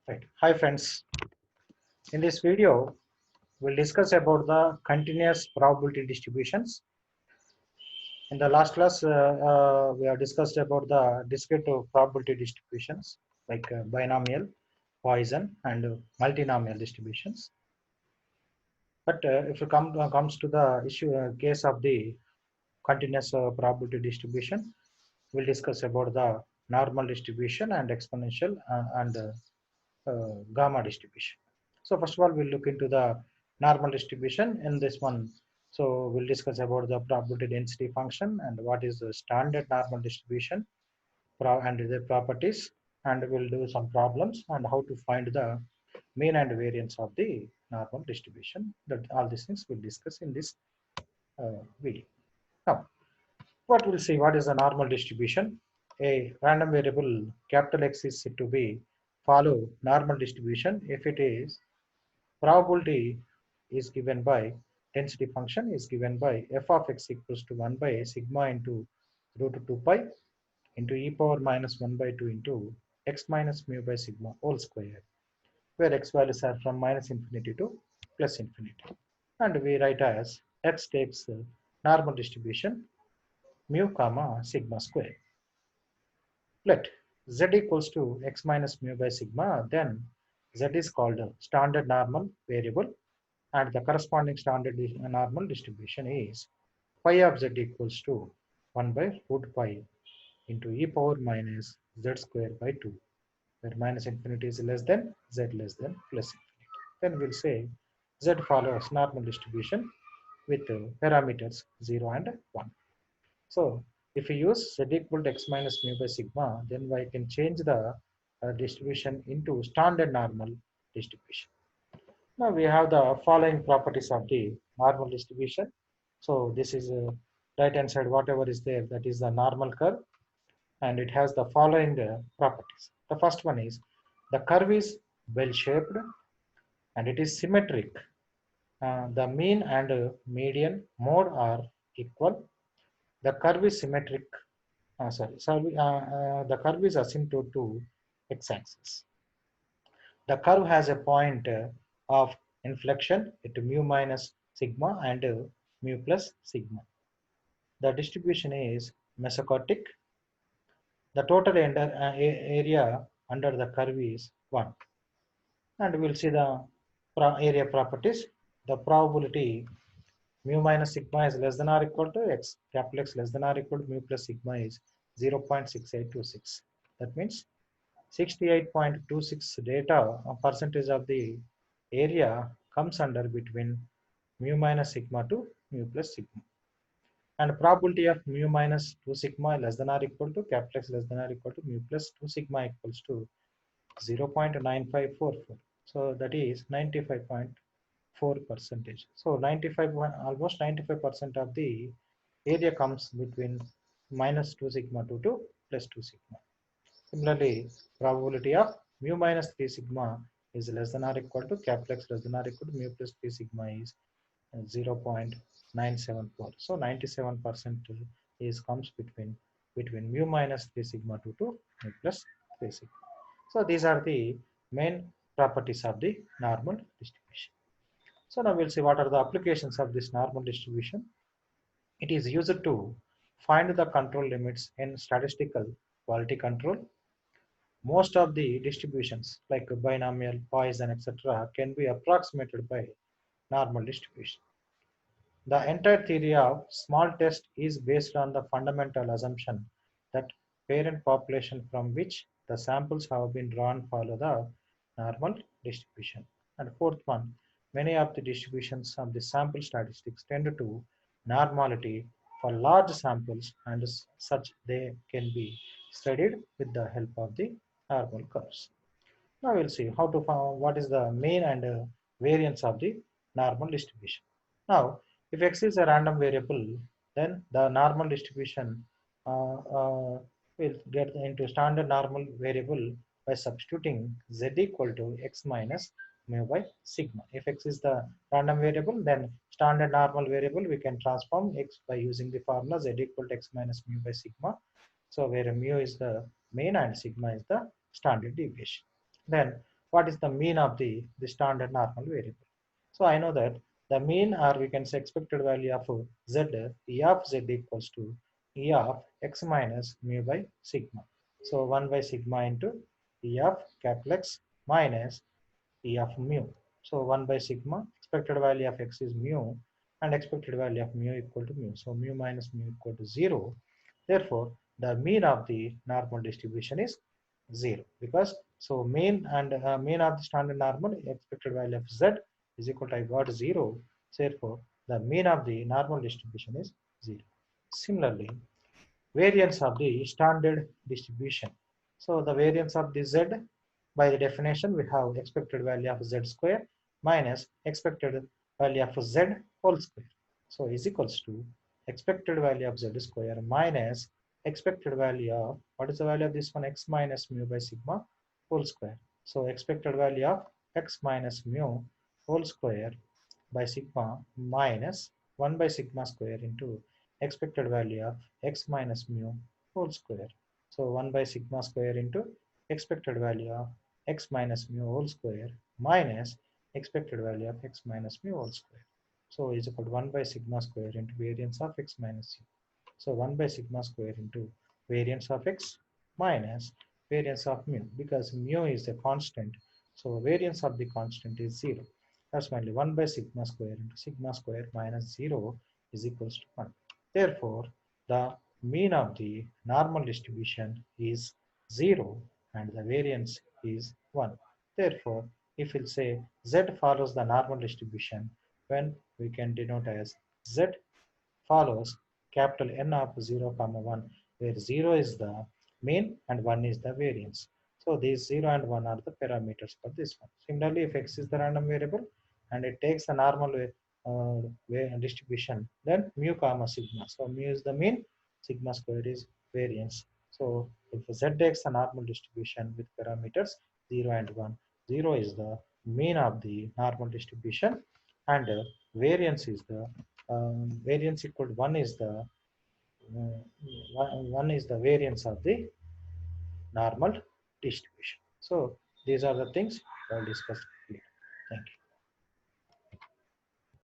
Right. Hi friends. In this video, we'll discuss about the continuous probability distributions. In the last class, we have discussed about the discrete probability distributions like binomial, Poisson, and multinomial distributions. But if it comes to the issue case of the continuous probability distribution, we'll discuss about the normal distribution and exponential and gamma distribution. So first of all, we'll look into the normal distribution in this one. So we'll discuss about the probability density function and what is the standard normal distribution and their properties, and we'll do some problems and how to find the mean and variance of the normal distribution. That all these things we'll discuss in this video. Now, what we'll see, what is the normal distribution? A random variable capital X is said to be follow normal distribution if it is probability is given by density function is given by f of x equals to 1 by sigma into root 2 pi into e power minus 1 by 2 into x minus mu by sigma whole square, where x values are from minus infinity to plus infinity. And we write as x takes the normal distribution mu comma sigma square. Let z equals to x minus mu by sigma, then z is called a standard normal variable, and the corresponding standard normal distribution is phi of z equals to 1 by root pi into e power minus z square by 2, where minus infinity is less than z less than plus infinity. Then we'll say z follows normal distribution with parameters 0 and 1. So if we use z equal to x minus mu by sigma, then I can change the distribution into standard normal distribution. Now we have the following properties of the normal distribution. So this is right hand side, whatever is there, that is the normal curve, and it has the following properties. The first one is the curve is well shaped and it is symmetric. The mean and median mode are equal. The curve is symmetric. The curve is asymptote to x-axis. The curve has a point of inflection at mu minus sigma and mu plus sigma. The distribution is mesochotic. The total area under the curve is 1. And we'll see the area properties. The probability mu minus sigma is less than or equal to x, capital X less than or equal to mu plus sigma is 0.6826. That means 68.26 data percentage of the area comes under between mu minus sigma to mu plus sigma. And probability of mu minus 2 sigma less than or equal to capital X less than or equal to mu plus 2 sigma equals to 0.9544. So that is 95.4 percentage. So 95, almost 95% of the area comes between minus 2 sigma to plus 2 sigma. Similarly, probability of mu minus 3 sigma is less than or equal to capital X less than or equal to mu plus 3 sigma is 0.974. So 97% is comes between mu minus 3 sigma to mu plus 3 sigma. So these are the main properties of the normal distribution. So now we'll see what are the applications of this normal distribution. It is used to find the control limits in statistical quality control. Most of the distributions like binomial, Poisson, etc. can be approximated by normal distribution. The entire theory of small test is based on the fundamental assumption that parent population from which the samples have been drawn follow the normal distribution. And fourth one, many of the distributions of the sample statistics tend to normality for large samples, and such they can be studied with the help of the normal curves. Now we'll see how to find what is the mean and variance of the normal distribution. Now, if x is a random variable, then the normal distribution will get into standard normal variable by substituting z equal to x minus mu by sigma. If x is the random variable, then standard normal variable we can transform x by using the formula z equal to x minus mu by sigma. So where mu is the mean and sigma is the standard deviation. Then what is the mean of the standard normal variable. So I know that the mean, or we can say expected value of z, E of z equals to E of x minus mu by sigma. So 1 by sigma into E of capital X minus E of mu. So 1 by sigma, expected value of x is mu, and expected value of mu equal to mu. So mu minus mu equal to 0. Therefore, the mean of the normal distribution is 0, because so mean and mean of the standard normal expected value of z is equal to, I got 0. Therefore, the mean of the normal distribution is 0. Similarly, variance of the standard distribution. So the variance of the z, by the definition, we have expected value of z square minus expected value of z whole square. So is equals to expected value of z square minus expected value of, what is the value of this one, x minus mu by sigma whole square. So expected value of x minus mu whole square by sigma minus 1 by sigma square into expected value of x minus mu whole square. So 1 by sigma square into expected value of x minus mu whole square minus expected value of x minus mu whole square. So is equal to 1 by sigma square into variance of x minus mu. So 1 by sigma square into variance of x minus variance of mu, because mu is a constant. So variance of the constant is 0. That's mainly 1 by sigma square into sigma square minus 0 is equals to 1. Therefore, the mean of the normal distribution is 0 and the variance is 1. Therefore, if we'll say z follows the normal distribution, when we can denote as z follows capital N of 0, 1, where 0 is the mean and 1 is the variance. So these 0 and 1 are the parameters for this one. Similarly, if x is the random variable and it takes the normal distribution, then mu comma sigma. So mu is the mean, sigma square is variance. So if z takes a normal distribution with parameters 0 and 1, 0 is the mean of the normal distribution, and variance is the variance equal to 1 is the one is the variance of the normal distribution. So these are the things I'll discuss here. Thank you.